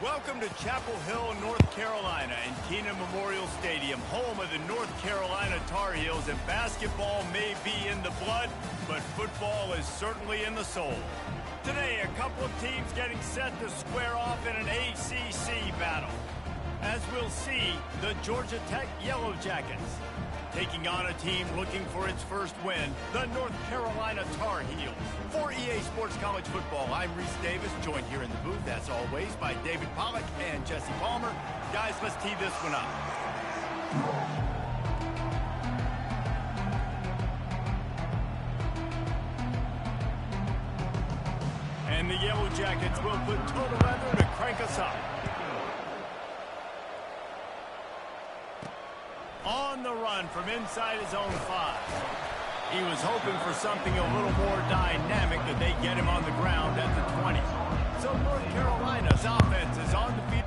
Welcome to Chapel Hill, North Carolina, and Kenan Memorial Stadium, home of the North Carolina Tar Heels. And basketball may be in the blood, but football is certainly in the soul. Today, a couple of teams getting set to square off in an ACC battle. As we'll see, the Georgia Tech Yellow Jackets taking on a team looking for its first win, the North Carolina Tar Heels. For EA Sports College Football, I'm Reese Davis, joined here in the booth, as always, by David Pollack and Jesse Palmer. Guys, let's tee this one up. And the Yellow Jackets will put total leather to crank us up. On the run from inside his own 5. He was hoping for something a little more dynamic, that they get him on the ground at the 20. So North Carolina's offense is on the field.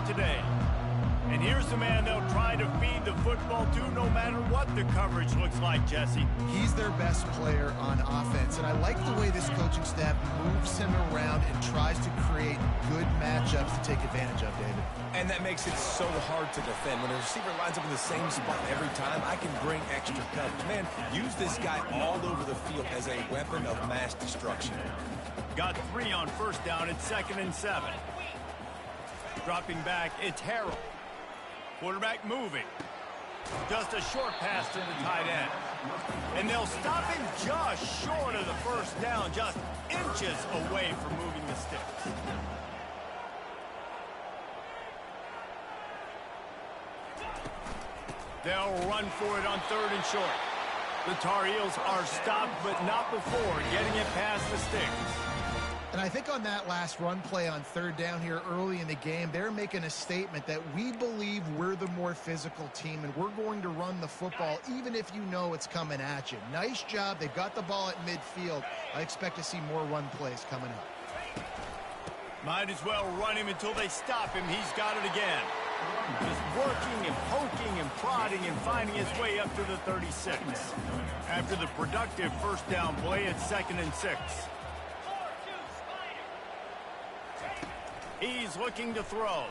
Today. And here's the man they'll try to feed the football to no matter what the coverage looks like, Jesse. He's their best player on offense, and I like the way this coaching staff moves him around and tries to create good matchups to take advantage of, David. And that makes it so hard to defend. When a receiver lines up in the same spot every time, I can bring extra coverage. Man, use this guy all over the field as a weapon of mass destruction. Got 3 on first down. It's 2nd and 7. Dropping back, it's Harrell. Quarterback moving. Just a short pass to the tight end. And they'll stop him just short of the first down, just inches away from moving the sticks. They'll run for it on 3rd and short. The Tar Heels are stopped, but not before getting it past the sticks. And I think on that last run play on 3rd down here early in the game, they're making a statement that we believe we're the more physical team and we're going to run the football even if you know it's coming at you. Nice job. They've got the ball at midfield. I expect to see more run plays coming up. Might as well run him until they stop him. He's got it again. Just working and poking and prodding and finding his way up to the 36. After the productive first down play, it's 2nd and 6. He's looking to throw.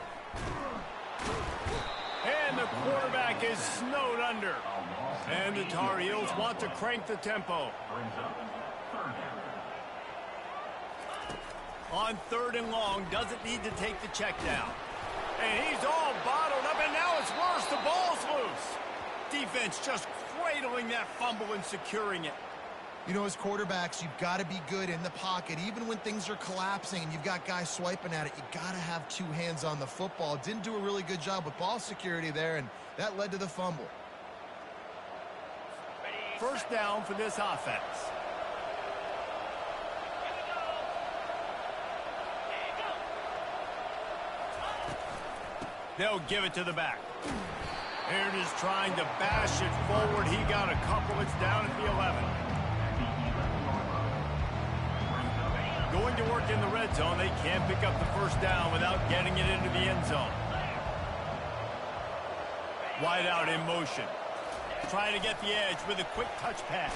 And the quarterback is snowed under. And the Tar Heels want to crank the tempo. On 3rd and long, doesn't need to take the check down. And he's all bottled up, and now it's worse. The ball's loose. Defense just cradling that fumble and securing it. You know, as quarterbacks, you've got to be good in the pocket. Even when things are collapsing and you've got guys swiping at it, you got to have 2 hands on the football. Didn't do a really good job with ball security there, and that led to the fumble. First down for this offense. They'll give it to the back. Aaron is trying to bash it forward. He got a couple. It's down at the 11. Going to work in the red zone. They can't pick up the first down without getting it into the end zone. Wide out in motion. Trying to get the edge with a quick touch pass.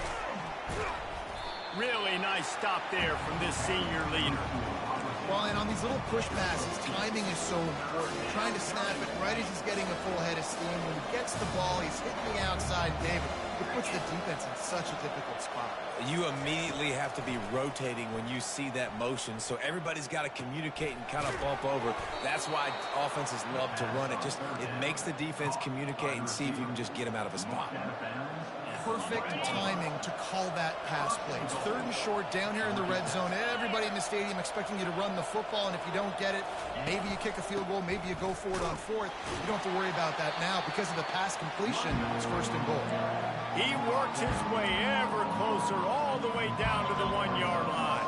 Really nice stop there from this senior leader. Well, and on these little push passes, timing is so important. You're trying to snap it right as he's getting a full head of steam. When he gets the ball, he's hitting the outside. David, it puts the defense in such a difficult spot. You immediately have to be rotating when you see that motion, so everybody's got to communicate and kind of bump over. That's why offenses love to run it. It makes the defense communicate and see if you can just get him out of a spot. Perfect timing to call that pass play. It's 3rd and short down here in the red zone. Everybody in the stadium expecting you to run the football, and if you don't get it, maybe you kick a field goal, maybe you go for it on 4th. You don't have to worry about that now because of the pass completion. It's 1st and goal. He works his way ever closer all the way down to the 1-yard line.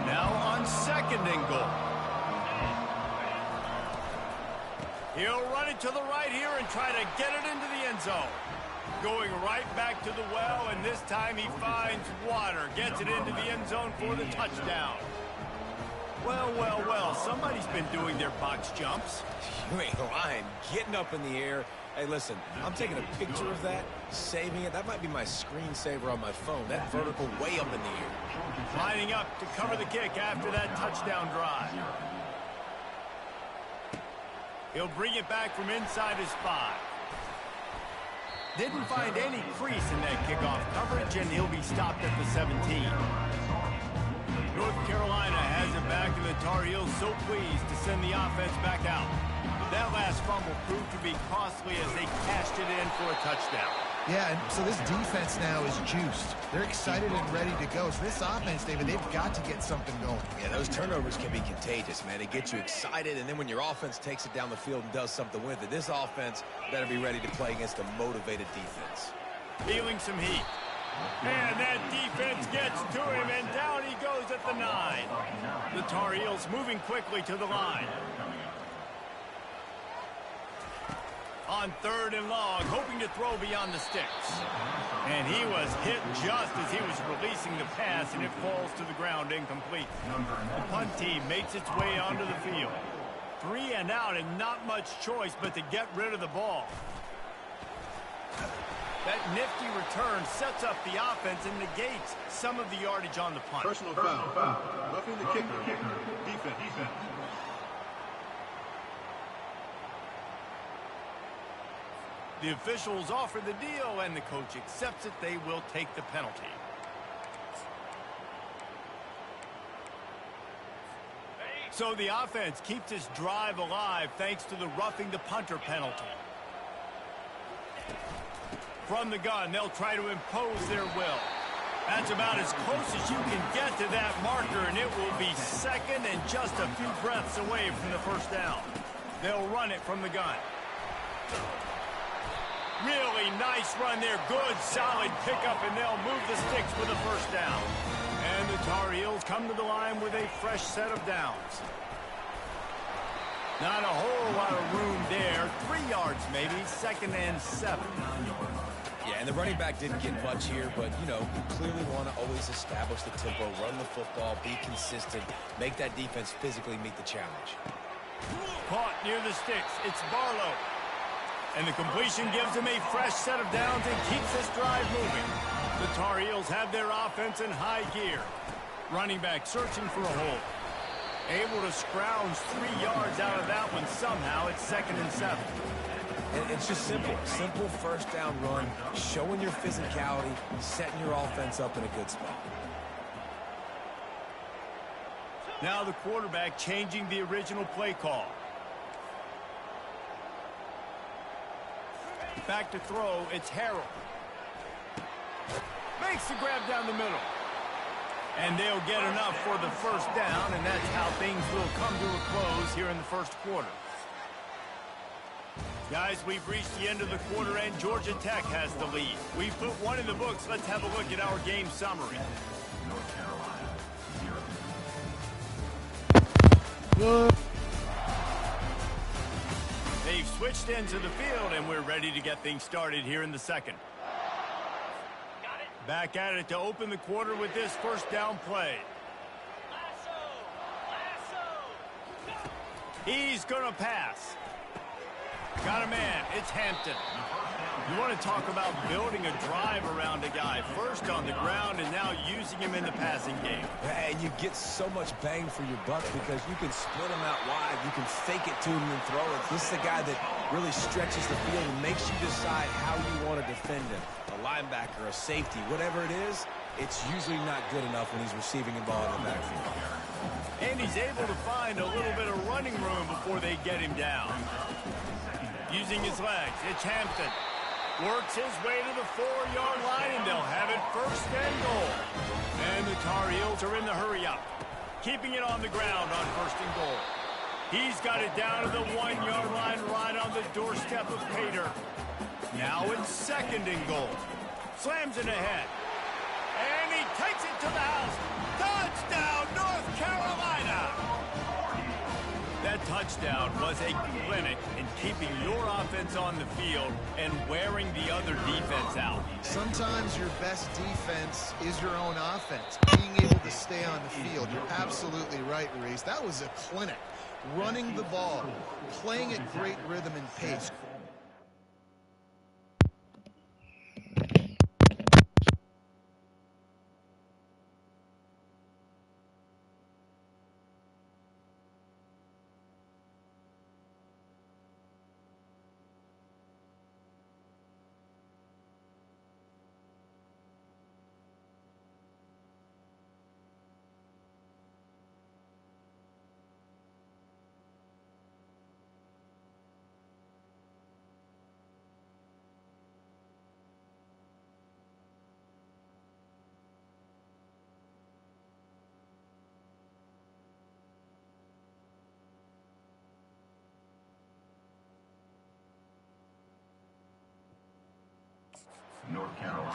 Now on 2nd and goal. He'll run it to the right here and try to get it into the end zone. Going right back to the well, and this time he finds water. Gets it into the end zone for the touchdown. Well, well, well, somebody's been doing their box jumps. You ain't lying. Getting up in the air. Hey, listen, I'm taking a picture of that, saving it. That might be my screensaver on my phone. That vertical way up in the air. Lining up to cover the kick after that touchdown drive. He'll bring it back from inside his 5. Didn't find any crease in that kickoff coverage, and he'll be stopped at the 17. North Carolina has it back, and the Tar Heels so pleased to send the offense back out. That last fumble proved to be costly as they cashed it in for a touchdown. Yeah, and so this defense now is juiced. They're excited and ready to go. So this offense, David, they've got to get something going. Yeah, those turnovers can be contagious, man. It gets you excited, and then when your offense takes it down the field and does something with it, this offense better be ready to play against a motivated defense. Feeling some heat. And that defense gets to him, and down he goes at the 9. The Tar Heels moving quickly to the line. On 3rd and long, hoping to throw beyond the sticks. And he was hit just as he was releasing the pass, and it falls to the ground incomplete. The punt team makes its way onto the field. 3 and out, and not much choice but to get rid of the ball. That nifty return sets up the offense and negates some of the yardage on the punt. Personal foul. Roughing the kicker. Defense. The officials offer the deal, and the coach accepts it. They will take the penalty. So the offense keeps its drive alive thanks to the roughing the punter penalty. From the gun, they'll try to impose their will. That's about as close as you can get to that marker, and it will be second and just a few breaths away from the first down. They'll run it from the gun. Really nice run there. Good, solid pickup, and they'll move the sticks for the first down. And the Tar Heels come to the line with a fresh set of downs. Not a whole lot of room there. 3 yards maybe, 2nd and 7. Yeah, and the running back didn't get much here, but, you know, you clearly want to always establish the tempo, run the football, be consistent, make that defense physically meet the challenge. Caught near the sticks. It's Barlow. And the completion gives him a fresh set of downs and keeps this drive moving. The Tar Heels have their offense in high gear. Running back searching for a hole. Able to scrounge 3 yards out of that one somehow. It's 2nd and 7. And it's just simple. Simple first down run, showing your physicality, setting your offense up in a good spot. Now the quarterback changing the original play call. Back to throw, it's Harrell. Makes the grab down the middle. And they'll get enough for the first down, and that's how things will come to a close here in the first quarter. Guys, we've reached the end of the quarter, and Georgia Tech has the lead. We've put one in the books. Let's have a look at our game summary. They've switched into the field, and we're ready to get things started here in the second. Back at it to open the quarter with this first down play. He's going to pass. Got a man. It's Hampton. You want to talk about building a drive around a guy. First on the ground and now using him in the passing game. And you get so much bang for your buck because you can split him out wide. You can fake it to him and throw it. This is a guy that really stretches the field and makes you decide how you want to defend him. A linebacker, a safety, whatever it is, it's usually not good enough when he's receiving the ball in the backfield. And he's able to find a little bit of running room before they get him down. Using his legs, it's Hampton. Works his way to the 4-yard line, and they'll have it first and goal. And the Tar Heels are in the hurry-up. Keeping it on the ground on first and goal. He's got it down to the 1-yard line right on the doorstep of Pater. Now it's 2nd and goal. Slams it ahead. And he takes it to the house. Touchdown, North Carolina! That touchdown was a clinic in keeping your offense on the field and wearing the other defense out. Sometimes your best defense is your own offense, being able to stay on the field. You're absolutely right, Reese. That was a clinic. Running the ball, playing at great rhythm and pace.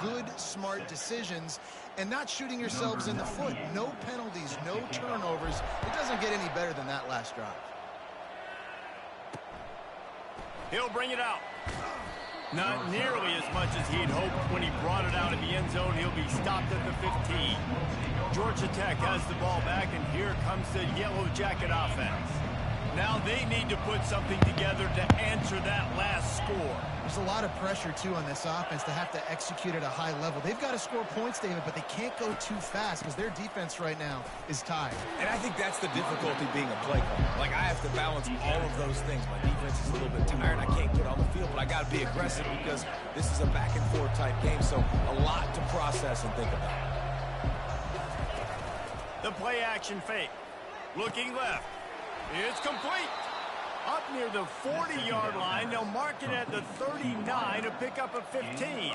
Good, smart decisions and not shooting yourselves in the foot. No penalties, no turnovers. It doesn't get any better than that last drive. He'll bring it out. Not nearly as much as he'd hoped when he brought it out of the end zone. He'll be stopped at the 15. Georgia Tech has the ball back, and here comes the Yellow Jacket offense. Now they need to put something together to answer that last score. There's a lot of pressure, too, on this offense to have to execute at a high level. They've got to score points, David, but they can't go too fast because their defense right now is tired. And I think that's the difficulty being a play caller. Like, I have to balance all of those things. My defense is a little bit tired. I can't get on the field, but I got to be aggressive because this is a back-and-forth type game, so a lot to process and think about. The play-action fake. Looking left. It's complete. Up near the 40-yard line, they'll mark it at the 39 to pick up a 15.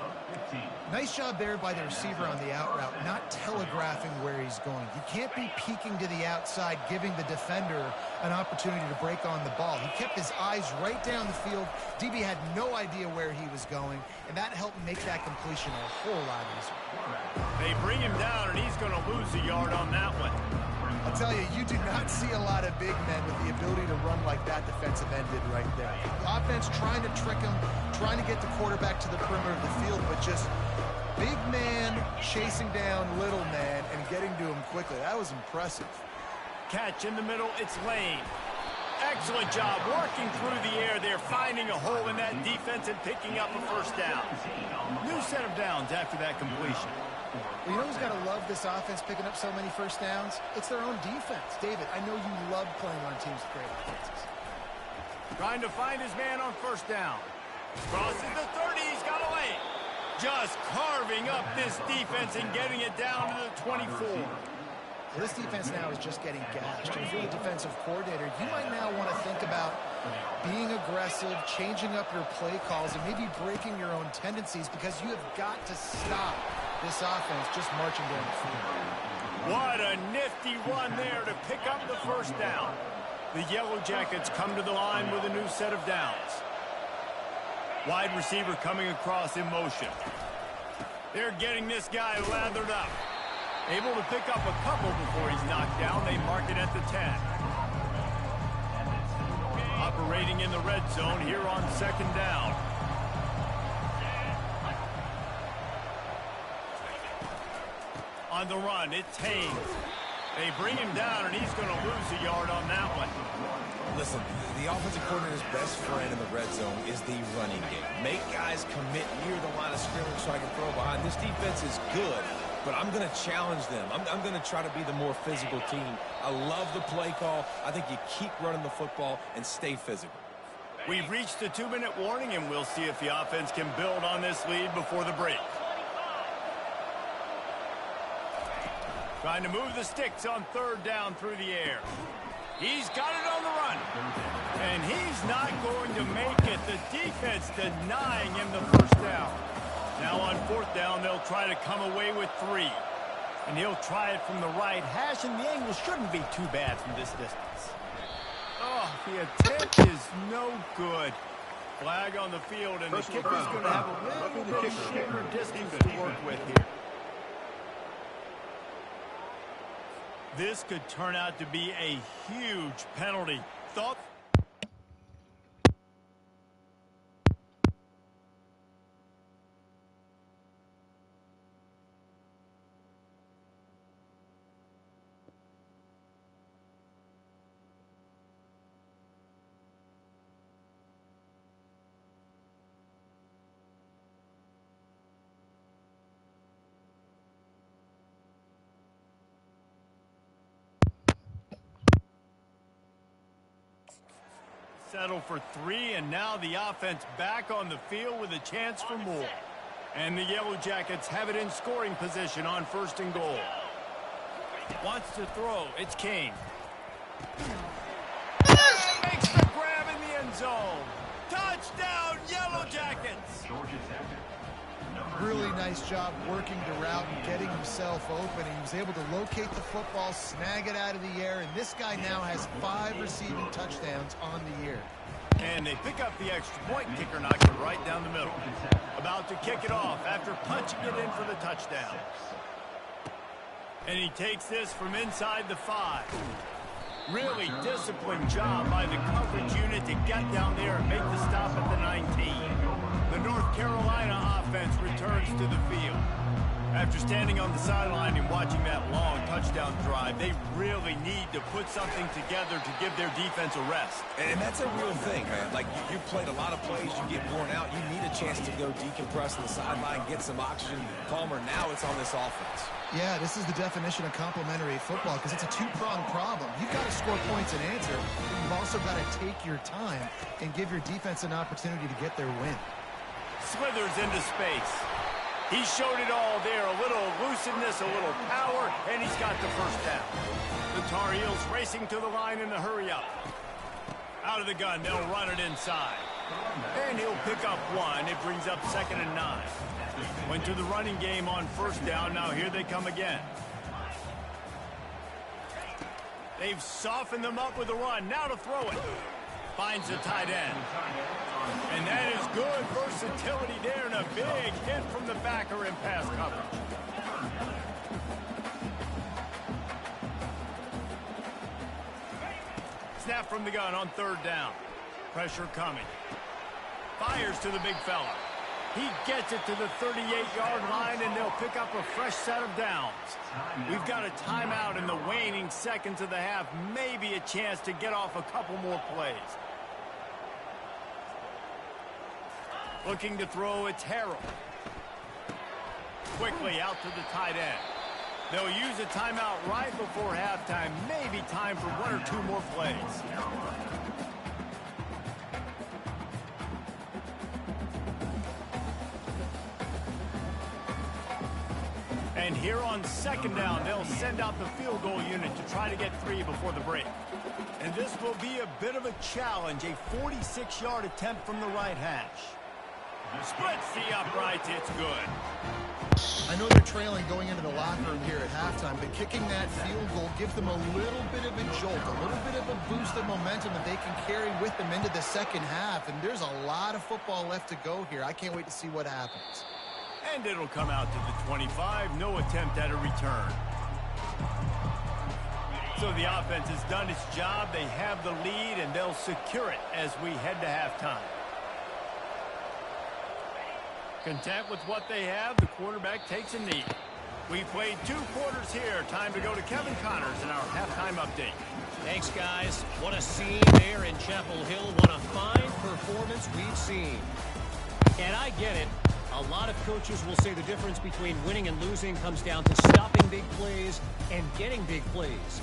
Nice job there by the receiver on the out route, not telegraphing where he's going. You can't be peeking to the outside, giving the defender an opportunity to break on the ball. He kept his eyes right down the field. DB had no idea where he was going, and that helped make that completion a whole lot easier. They bring him down, and he's going to lose a yard on that one. I'll tell you, you do not see a lot of big men with the ability to run like that defensive end did right there. The offense trying to trick him, trying to get the quarterback to the perimeter of the field, but just big man chasing down little man and getting to him quickly. That was impressive. Catch in the middle, it's Lane. Excellent job working through the air there, finding a hole in that defense and picking up a first down. New set of downs after that completion. Well, you know who's got to love this offense picking up so many first downs? It's their own defense. David, I know you love playing on teams with great offenses. Trying to find his man on first down. Crosses the 30, he's got a lane. Just carving up this defense and getting it down to the 24. Well, this defense now is just getting gashed. If you're a defensive coordinator, you might now want to think about being aggressive, changing up your play calls, and maybe breaking your own tendencies because you have got to stop this offense just marching down the field. What a nifty run there to pick up the first down. The Yellow Jackets come to the line with a new set of downs. Wide receiver coming across in motion. They're getting this guy lathered up. Able to pick up a couple before he's knocked down. They mark it at the 10. Operating in the red zone here on second down. On the run, it's Haynes. They bring him down, and he's going to lose a yard on that one. Listen, the offensive coordinator's best friend in the red zone is the running game. Make guys commit near the line of scrimmage so I can throw behind. This defense is good, but I'm going to challenge them. I'm going to try to be the more physical team. I love the play call. I think you keep running the football and stay physical. We've reached the 2-minute warning, and we'll see if the offense can build on this lead before the break. Trying to move the sticks on third down through the air. He's got it on the run. And he's not going to make it. The defense denying him the first down. Now on fourth down, they'll try to come away with 3. And he'll try it from the right hash, and the angle shouldn't be too bad from this distance. Oh, the attempt is no good. Flag on the field, and the kicker's going to have a little bit shorter distance to work with here. This could turn out to be a huge penalty. Thought. Settle for 3, and now the offense back on the field with a chance for more. And the Yellow Jackets have it in scoring position on 1st and goal. Wants to throw. It's Kane. Makes the grab in the end zone. Touchdown, Yellow Jackets! Really nice job working the route and getting himself open. He was able to locate the football, snag it out of the air, and this guy now has 5 receiving touchdowns on the year. And they pick up the extra point. Kicker knocks it right down the middle. About to kick it off after punching it in for the touchdown. And he takes this from inside the 5. Really disciplined job by the coverage unit to get down there and make the stop at the 19. The North Carolina offense returns to the field. After standing on the sideline and watching that long touchdown drive, they really need to put something together to give their defense a rest. And that's a real thing, man. Like, you played a lot of plays, you get worn out, you need a chance to go decompress on the sideline, get some oxygen. Palmer, now it's on this offense. Yeah, this is the definition of complementary football because it's a two-pronged problem. You've got to score points and answer, but you've also got to take your time and give your defense an opportunity to get their win. Slithers into space. He showed it all there. A little elusiveness, a little power, and he's got the first down. The Tar Heels racing to the line in a hurry-up. Out of the gun, they'll run it inside. And he'll pick up 1. It brings up 2nd and 9. Went to the running game on 1st down. Now here they come again. They've softened them up with a run. Now to throw it. Finds the tight end. And that is good versatility there, and a big hit from the backer in pass coverage. Snap from the gun on 3rd down. Pressure coming. Fires to the big fella. He gets it to the 38-yard line, and they'll pick up a fresh set of downs. We've got a timeout in the waning seconds of the half. Maybe a chance to get off a couple more plays. Looking to throw, it's Harrell. Quickly out to the tight end. They'll use a timeout right before halftime. Maybe time for 1 or 2 more plays. And here on 2nd down, they'll send out the field goal unit to try to get 3 before the break. And this will be a bit of a challenge, a 46-yard attempt from the right hash. Splits the uprights, it's good. I know they're trailing going into the locker room here at halftime, but kicking that field goal gives them a little bit of a jolt, a little bit of a boost of momentum that they can carry with them into the 2nd half. And there's a lot of football left to go here. I can't wait to see what happens. And it'll come out to the 25. No attempt at a return. So the offense has done its job. They have the lead, and they'll secure it as we head to halftime. Content with what they have, the quarterback takes a knee. We played 2 quarters here. Time to go to Kevin Connors in our halftime update. Thanks, guys. What a scene there in Chapel Hill. What a fine performance we've seen. And I get it. A lot of coaches will say the difference between winning and losing comes down to stopping big plays and getting big plays.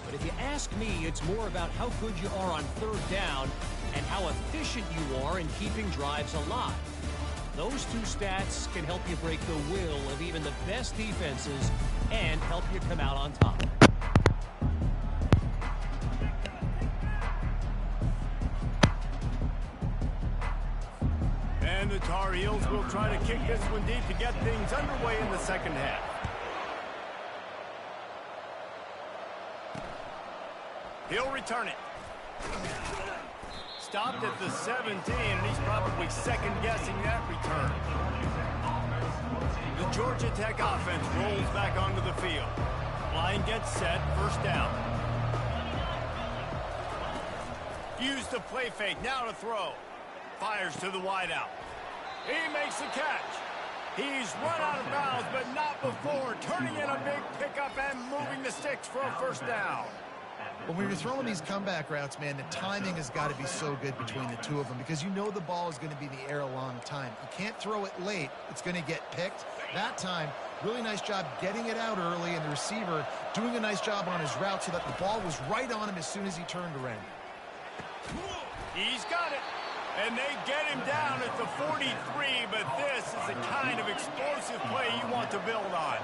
But if you ask me, it's more about how good you are on 3rd down and how efficient you are in keeping drives alive. Those 2 stats can help you break the will of even the best defenses and help you come out on top. And the Tar Heels will try to kick this one deep to get things underway in the 2nd half. He'll return it. Stopped at the 17, and he's probably second-guessing that return. The Georgia Tech offense rolls back onto the field. Line gets set, 1st down. Used the play fake, now to throw. Fires to the wideout. He makes the catch. He's run out of bounds, but not before turning in a big pickup and moving the sticks for a first down. When you're throwing these comeback routes, man, the timing has got to be so good between the two of them because you know the ball is going to be in the air a long time. You can't throw it late. It's going to get picked. That time, really nice job getting it out early, and the receiver doing a nice job on his route so that the ball was right on him as soon as he turned around. He's got it. And they get him down at the 43, but this is the kind of explosive play you want to build on.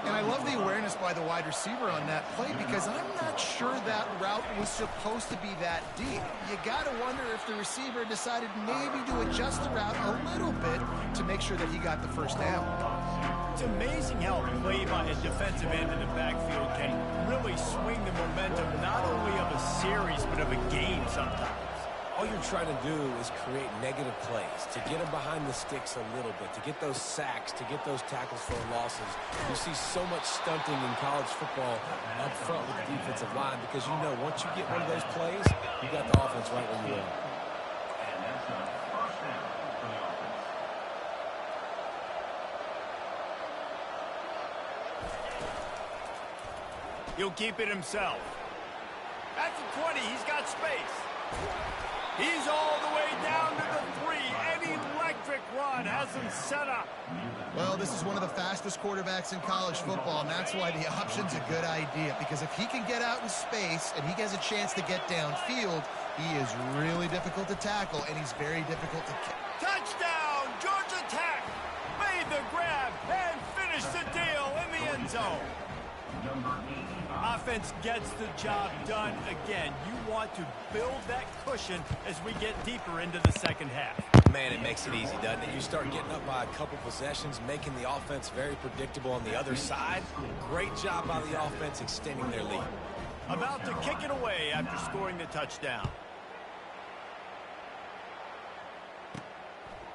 And I love the awareness by the wide receiver on that play because I'm not sure that route was supposed to be that deep. You got to wonder if the receiver decided maybe to adjust the route a little bit to make sure that he got the first down. It's amazing how a play by a defensive end in the backfield can really swing the momentum not only of a series but of a game sometimes. All you're trying to do is create negative plays, to get them behind the sticks a little bit, to get those sacks, to get those tackles for losses. You see so much stunting in college football up front with the defensive line because you know once you get one of those plays, you got the offense right where you are. He'll keep it himself. At the 20, he's got space. He's all the way down to the 3. An electric run has him set up. Well, this is one of the fastest quarterbacks in college football, and that's why the option's a good idea. Because if he can get out in space and he has a chance to get downfield, he is really difficult to tackle, and he's very difficult to kick. Touchdown! Georgia Tech made the grab and finished the deal in the end zone. Offense gets the job done again. You want to build that cushion as we get deeper into the second half. Man, it makes it easy, doesn't it? You start getting up by a couple possessions, making the offense very predictable on the other side. Great job by the offense extending their lead. About to kick it away after scoring the touchdown.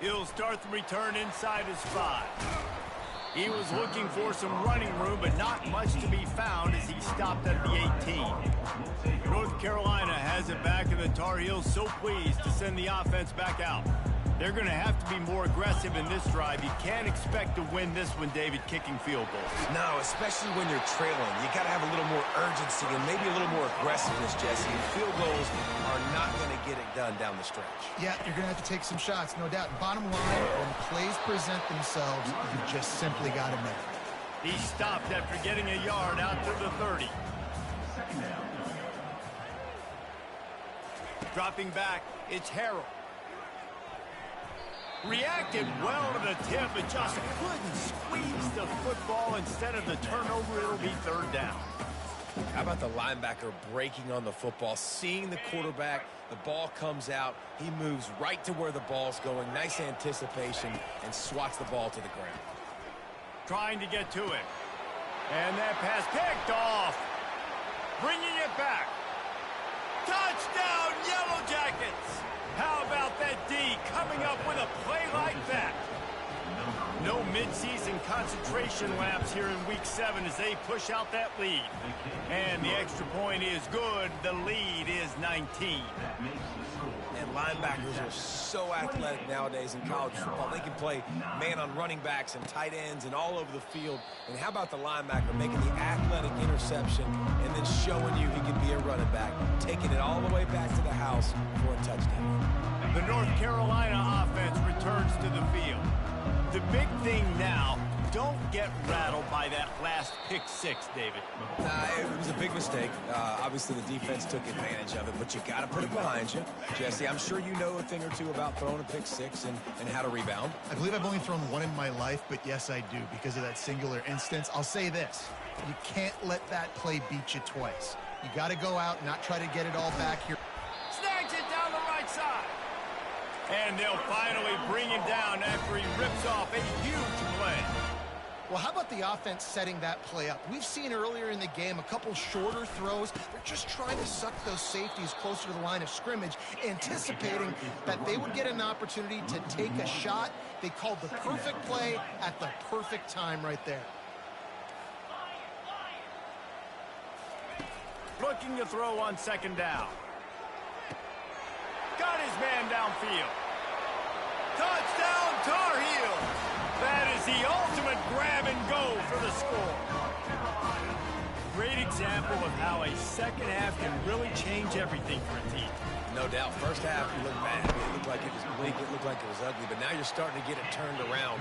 He'll start the return inside his 5. He was looking for some running room, but not much to be found as he stopped at the 18. North Carolina has it back, and the Tar Heels so pleased to send the offense back out. They're going to have to be more aggressive in this drive. You can't expect to win this one, David, kicking field goals. No, especially when you're trailing. You got to have a little more urgency and maybe a little more aggressiveness, Jesse. And field goals are not going to get it done down the stretch. Yeah, you're going to have to take some shots, no doubt. Bottom line, when plays present themselves, you just simply got to make it. He stopped after getting a yard out to the 30. Dropping back, it's Harrell. Reacted well to the tip, but just couldn't squeeze the football. Instead of the turnover, it'll be third down. How about the linebacker breaking on the football, seeing the quarterback, the ball comes out, he moves right to where the ball's going, nice anticipation, and swats the ball to the ground. Trying to get to it. And that pass picked off. Bringing it back. Touchdown, Yellow Jackets! How about that D coming up with a play like that? No midseason concentration laps here in Week 7 as they push out that lead. And the extra point is good. The lead is 19. And linebackers are so athletic nowadays in college football. They can play man on running backs and tight ends and all over the field. And how about the linebacker making the athletic interception and then showing you he can be a running back, taking it all the way back to the house for a touchdown. The North Carolina offense returns to the field. The big thing now, don't get rattled by that last pick 6, David. It was a big mistake. Obviously, the defense took advantage of it, but you got to put it behind you. Jesse, I'm sure you know a thing or two about throwing a pick 6 and how to rebound. I believe I've only thrown one in my life, but yes, I do because of that singular instance. I'll say this. You can't let that play beat you twice. You got to go out and not try to get it all back here. Snags it down the right side. And they'll finally bring him down after he rips off a huge play. Well, how about the offense setting that play up? We've seen earlier in the game a couple shorter throws. They're just trying to suck those safeties closer to the line of scrimmage, anticipating that they would get an opportunity to take a shot. They called the perfect play at the perfect time right there. Looking to throw on second down. got his man downfield. Touchdown, Tar Heels. That is the ultimate grab and go for the score. Great example of how a second half can really change everything for a team. No doubt. First half, you look bad. It looked like it was bleak. It looked like it was ugly. But now you're starting to get it turned around.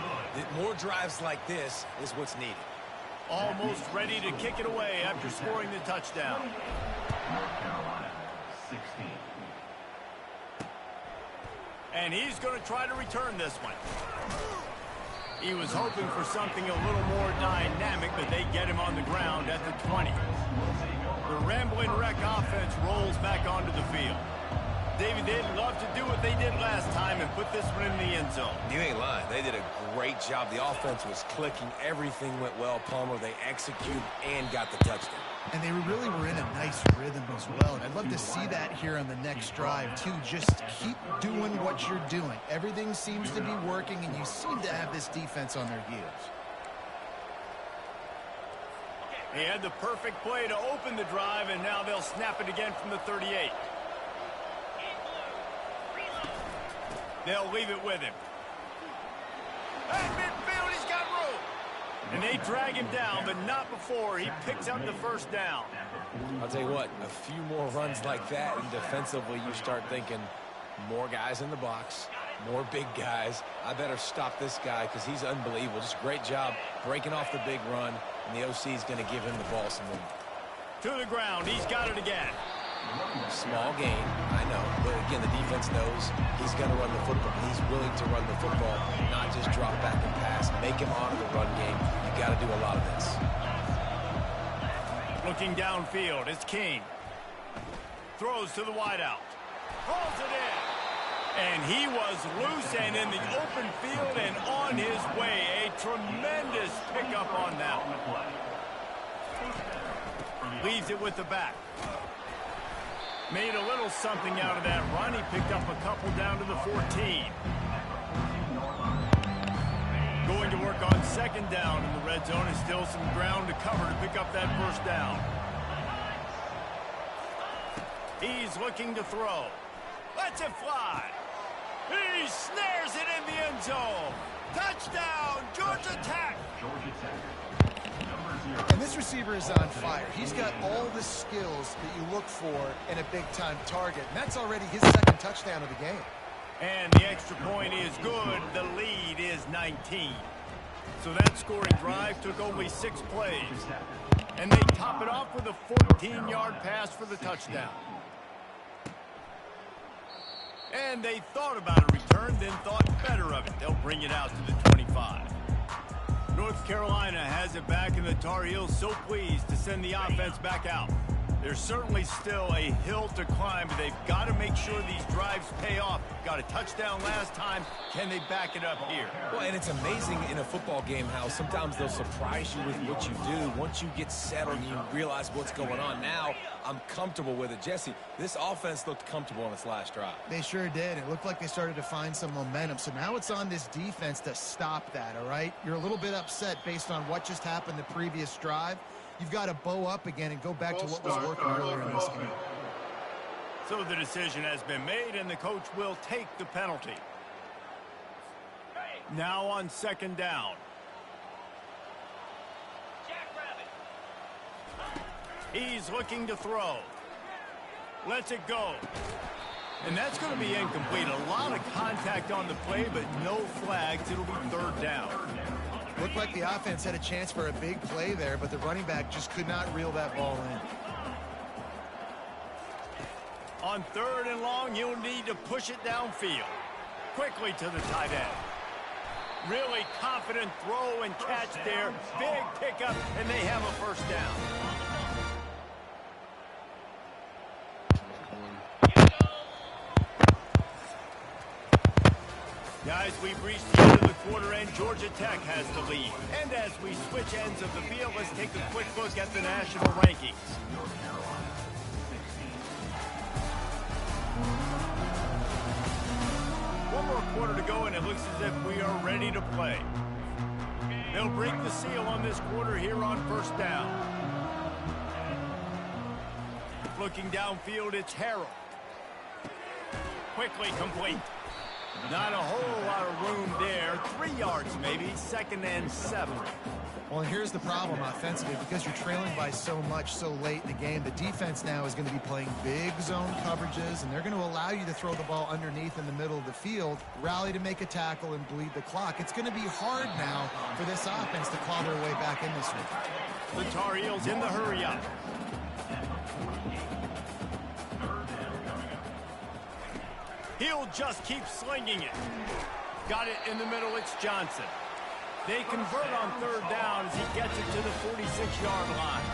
More drives like this is what's needed. Almost ready to kick it away after scoring the touchdown. North Carolina, 16. And he's going to try to return this one. He was hoping for something a little more dynamic, but they get him on the ground at the 20. The Rambling Wreck offense rolls back onto the field. David, they'd love to do what they did last time and put this one in the end zone. You ain't lying. They did a great job. The offense was clicking. Everything went well, Palmer. They executed and got the touchdown. And they really were in a nice rhythm as well. And I'd love to see that here on the next drive, too. Just keep doing what you're doing. Everything seems to be working, and you seem to have this defense on their heels. He had the perfect play to open the drive, and now they'll snap it again from the 38. They'll leave it with him. At midfield, he's got room. And they drag him down, but not before he picks up the first down. I'll tell you what, a few more runs like that, and defensively you start thinking more guys in the box, more big guys. I better stop this guy because he's unbelievable. Just great job breaking off the big run, and the OC is going to give him the ball some more. To the ground, he's got it again. Small game, I know, but again, the defense knows he's going to run the football. He's willing to run the football, not just drop back and pass. Make him honor the run game. You got to do a lot of this. Looking downfield, it's King. Throws to the wideout. Hauls it in. And he was loose and in the open field and on his way. A tremendous pickup on that one. Leaves it with the back. Made a little something out of that run. He picked up a couple down to the 14. Going to work on second down in the red zone, and still some ground to cover to pick up that first down. He's looking to throw. Lets it fly. He snares it in the end zone. Touchdown, Georgia Tech. And this receiver is on fire. He's got all the skills that you look for in a big-time target. And that's already his second touchdown of the game. And the extra point is good. The lead is 19. So that scoring drive took only 6 plays. And they top it off with a 14-yard pass for the touchdown. And they thought about a return, then thought better of it. They'll bring it out to the 25. North Carolina has it back, and the Tar Heels so pleased to send the offense back out. There's certainly still a hill to climb, but they've got to make sure these drives pay off. Got a touchdown last time. Can they back it up here? Well, and it's amazing in a football game how sometimes they'll surprise you with what you do. Once you get settled and you realize what's going on, now I'm comfortable with it. Jesse, this offense looked comfortable on its last drive. They sure did. It looked like they started to find some momentum. So now it's on this defense to stop that, all right? You're a little bit upset based on what just happened the previous drive. You've got to bow up again and go back to what was working earlier in this game. So the decision has been made, and the coach will take the penalty. Now on second down. He's looking to throw. Lets it go. And that's going to be incomplete. A lot of contact on the play, but no flags. It'll be third down. Looked like the offense had a chance for a big play there, but the running back just could not reel that ball in. On third and long, you'll need to push it downfield. Quickly to the tight end. Really confident throw and catch there. Big pickup, and they have a first down. Guys, we've reached the end of the quarter, and Georgia Tech has the lead. And as we switch ends of the field, let's take a quick look at the national rankings. One more quarter to go, and it looks as if we are ready to play. They'll break the seal on this quarter here on first down. Looking downfield, it's Harrell. quickly complete. Not a whole lot of room there. 3 yards maybe, 2nd and 7. Well, here's the problem offensively. Because you're trailing by so much so late in the game, the defense now is going to be playing big zone coverages, and they're going to allow you to throw the ball underneath in the middle of the field, rally to make a tackle, and bleed the clock. It's going to be hard now for this offense to claw their way back in this one. The Tar Heels in the hurry up. He'll just keep slinging it. Got it in the middle. It's Johnson. They convert on 3rd down as he gets it to the 46-yard line.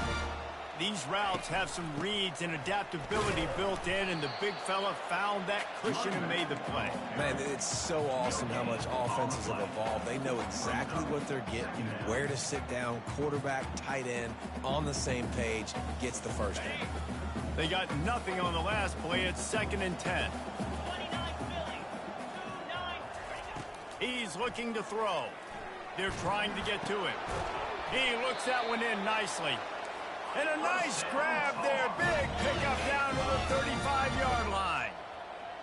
These routes have some reads and adaptability built in, and the big fella found that cushion and made the play. Man, it's so awesome how much offenses have evolved. They know exactly what they're getting, where to sit down, quarterback, tight end, on the same page, gets the first down. They got nothing on the last play. It's 2nd and 10. He's looking to throw. They're trying to get to him. He looks that one in nicely. And a nice grab there. Big pickup down to the 35-yard line.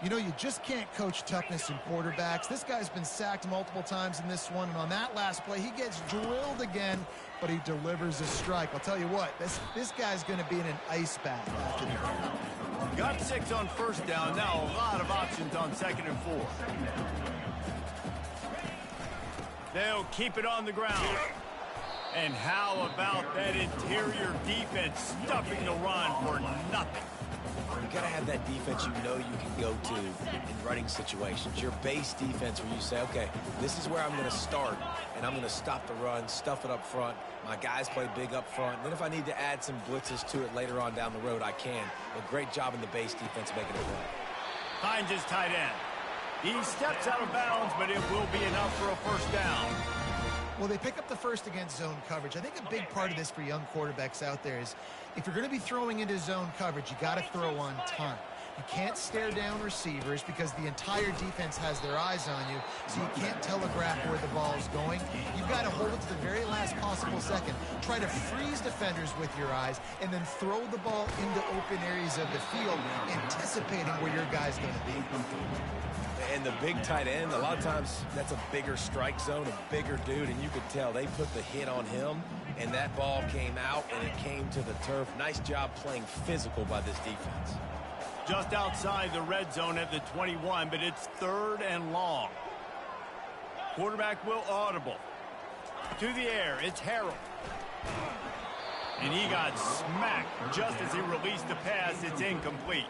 You know, you just can't coach toughness in quarterbacks. This guy's been sacked multiple times in this one, and on that last play, he gets drilled again, but he delivers a strike. I'll tell you what, this guy's going to be in an ice bath after the game. Got 6 on 1st down. Now a lot of options on 2nd and 4. They'll keep it on the ground. And how about that interior defense stuffing the run for nothing? You got to have that defense you know you can go to in running situations. Your base defense where you say, okay, this is where I'm going to start, and I'm going to stop the run, stuff it up front. My guys play big up front. And then if I need to add some blitzes to it later on down the road, I can. A great job in the base defense making it play. Finds his tight end. He steps out of bounds, but it will be enough for a 1st down. Well, they pick up the first against zone coverage. I think a big part of this for young quarterbacks out there is if you're going to be throwing into zone coverage, you got to throw on time. You can't stare down receivers because the entire defense has their eyes on you, so you can't telegraph where the ball is going. You've got to hold it to the very last possible second. Try to freeze defenders with your eyes, and then throw the ball into open areas of the field, anticipating where your guy's going to be. And the big tight end, a lot of times that's a bigger strike zone, a bigger dude, and you could tell they put the hit on him, and that ball came out, and it came to the turf. Nice job playing physical by this defense. Just outside the red zone at the 21, but it's 3rd and long. Quarterback will audible. To the air, it's Harrell. And he got smacked just as he released the pass. It's incomplete.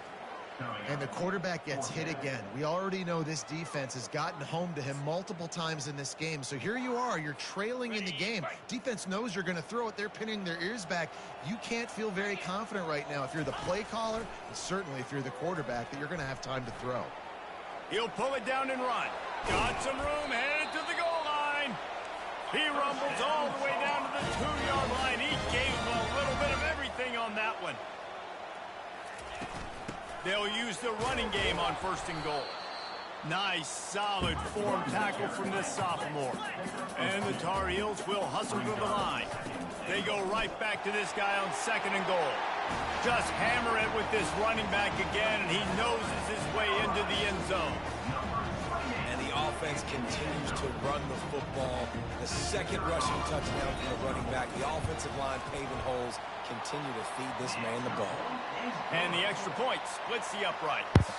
And the quarterback gets hit again. We already know this defense has gotten home to him multiple times in this game. So here you are, you're trailing in the game. Defense knows you're going to throw it. They're pinning their ears back. You can't feel very confident right now if you're the play caller, and certainly if you're the quarterback, that you're going to have time to throw. He'll pull it down and run. Got some room, headed to the goal line. He rumbles all the way down to the 2-yard line. He gave a little bit of everything on that one. They'll use the running game on 1st and goal. Nice, solid form tackle from this sophomore. And the Tar Heels will hustle to the line. They go right back to this guy on 2nd and goal. Just hammer it with this running back again, and he noses his way into the end zone. And the offense continues to run the football. The 2nd rushing touchdown from the running back. The offensive line paving holes. Continue to feed this man the ball. And the extra point splits the uprights.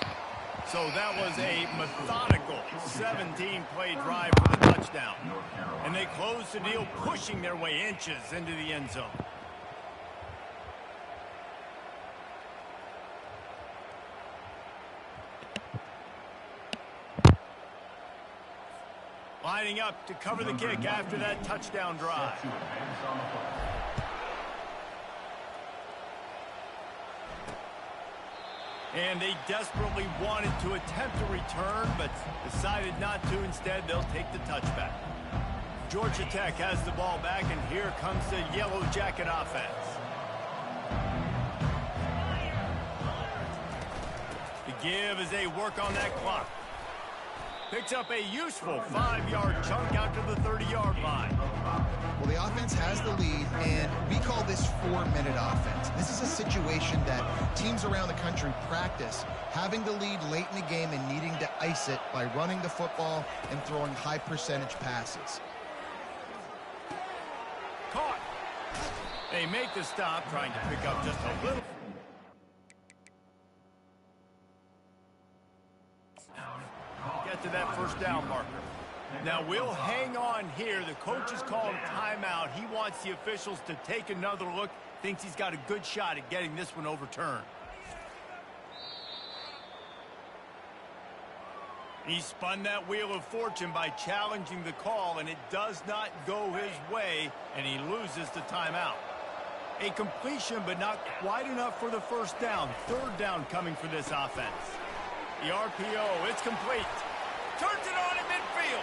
So that was a methodical 17-play drive for the touchdown. And they close the deal, pushing their way inches into the end zone. Lining up to cover the kick after that touchdown drive. And they desperately wanted to attempt a return, but decided not to. Instead, they'll take the touchback. Georgia Tech has the ball back, and here comes the Yellow Jacket offense. The give as they work on that clock. Picks up a useful 5-yard chunk out to the 30-yard line. Well, the offense has the lead, and we call this 4-minute offense. This is a situation that teams around the country practice, having the lead late in the game and needing to ice it by running the football and throwing high-percentage passes. Caught. They make the stop, trying to pick up just a little. Get to that first down marker. Now we'll hang on here. The coach is calling timeout. He wants the officials to take another look. Thinks he's got a good shot at getting this one overturned. He spun that wheel of fortune by challenging the call, and it does not go his way, and he loses the timeout. A completion, but not quite enough for the first down. Third down coming for this offense. The RPO, it's complete. Turns it on in midfield.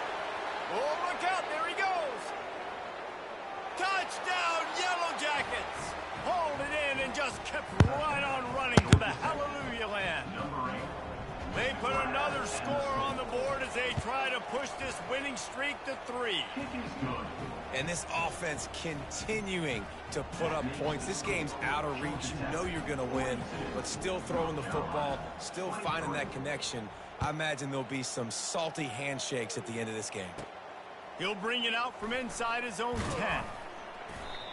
Oh, look out, there he goes. Touchdown, Yellow Jackets. Hauled it in and just kept right on running to the hallelujah land. They put another score on the board as they try to push this winning streak to 3. And this offense continuing to put up points. This game's out of reach. You know you're going to win, but still throwing the football, still finding that connection. I imagine there'll be some salty handshakes at the end of this game. He'll bring it out from inside his own 10.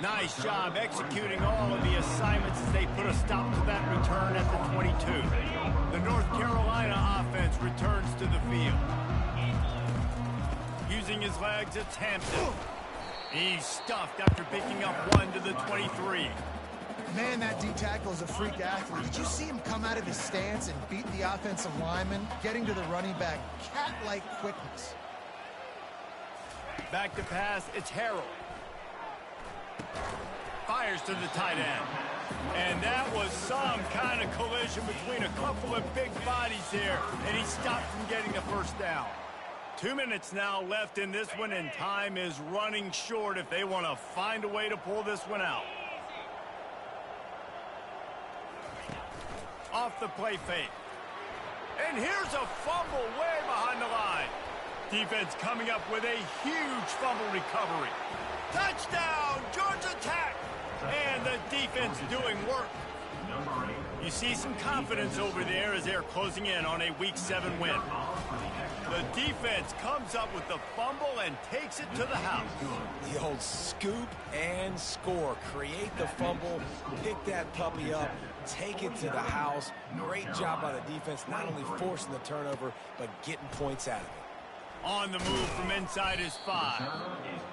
Nice job executing all of the assignments as they put a stop to that return at the 22. The North Carolina offense returns to the field. Using his legs, it's Hampton. He's stuffed after picking up 1 to the 23. Man, that D tackle is a freak athlete. Did you see him come out of his stance and beat the offensive lineman, getting to the running back, cat-like quickness? Back to pass, it's Harrell. Fires to the tight end. And that was some kind of collision between a couple of big bodies here, and he stopped from getting the first down. 2 minutes now left in this one, and time is running short if they want to find a way to pull this one out. Off the play fake. And here's a fumble way behind the line. Defense coming up with a huge fumble recovery. Touchdown, Georgia Tech. And the defense doing work. You see some confidence over there as they're closing in on a Week 7 win. The defense comes up with the fumble and takes it to the house. The old scoop and score. Create the fumble, pick that puppy up, take it to the house. Great job by the defense, not only forcing the turnover, but getting points out of it. On the move from inside his 5.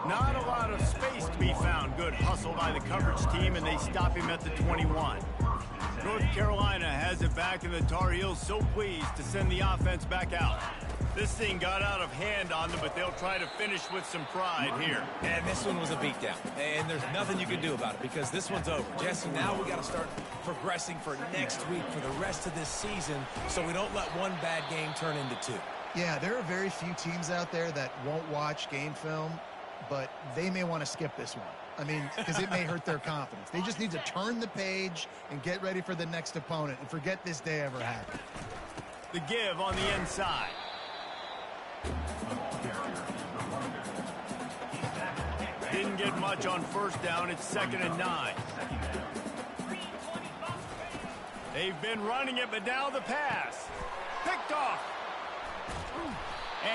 Not a lot of space to be found. Good hustle by the coverage team, and they stop him at the 21. North Carolina has it back, and the Tar Heels so pleased to send the offense back out. This thing got out of hand on them, but they'll try to finish with some pride here. And this one was a beatdown, and there's nothing you can do about it because this one's over. Jesse, now we got to start progressing for next week for the rest of this season so we don't let one bad game turn into 2. Yeah, there are very few teams out there that won't watch game film, but they may want to skip this one. I mean, because it may hurt their confidence. They just need to turn the page and get ready for the next opponent and forget this day ever happened. The give on the inside. Didn't get much on first down. It's 2nd and 9. They've been running it, but now the pass. Picked off.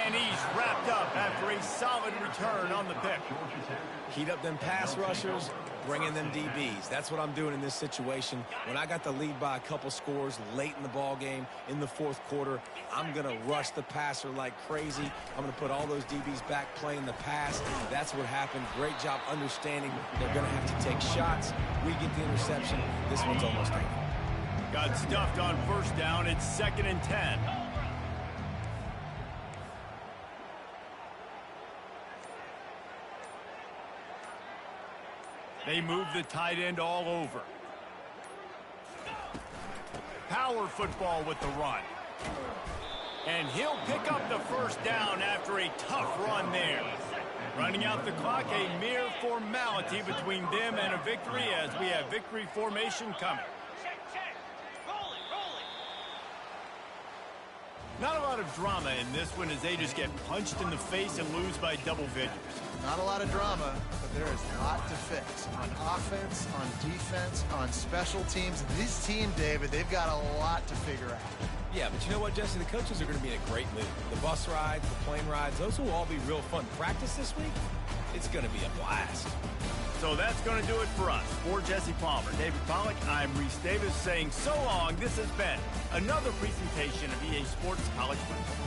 And he's wrapped up after a solid return on the pick. Heat up them pass rushers, bring in them DBs. That's what I'm doing in this situation. When I got the lead by a couple scores late in the ball game in the 4th quarter, I'm going to rush the passer like crazy. I'm going to put all those DBs back playing the pass. That's what happened. Great job understanding they're going to have to take shots. We get the interception. This one's almost over. Got stuffed on first down. It's 2nd and 10. They move the tight end all over. Power football with the run. And he'll pick up the first down after a tough run there. Running out the clock, a mere formality between them and a victory as we have victory formation coming. Not a lot of drama in this one as they just get punched in the face and lose by double figures. Not a lot of drama, but there is a lot to fix on offense, on defense, on special teams. This team, David, they've got a lot to figure out. Yeah, but you know what, Jesse? The coaches are going to be in a great mood. The bus rides, the plane rides, those will all be real fun. Practice this week, it's going to be a blast. So that's going to do it for us. For Jesse Palmer, David Pollack, I'm Reese Davis saying so long. This has been another presentation of EA Sports College Football.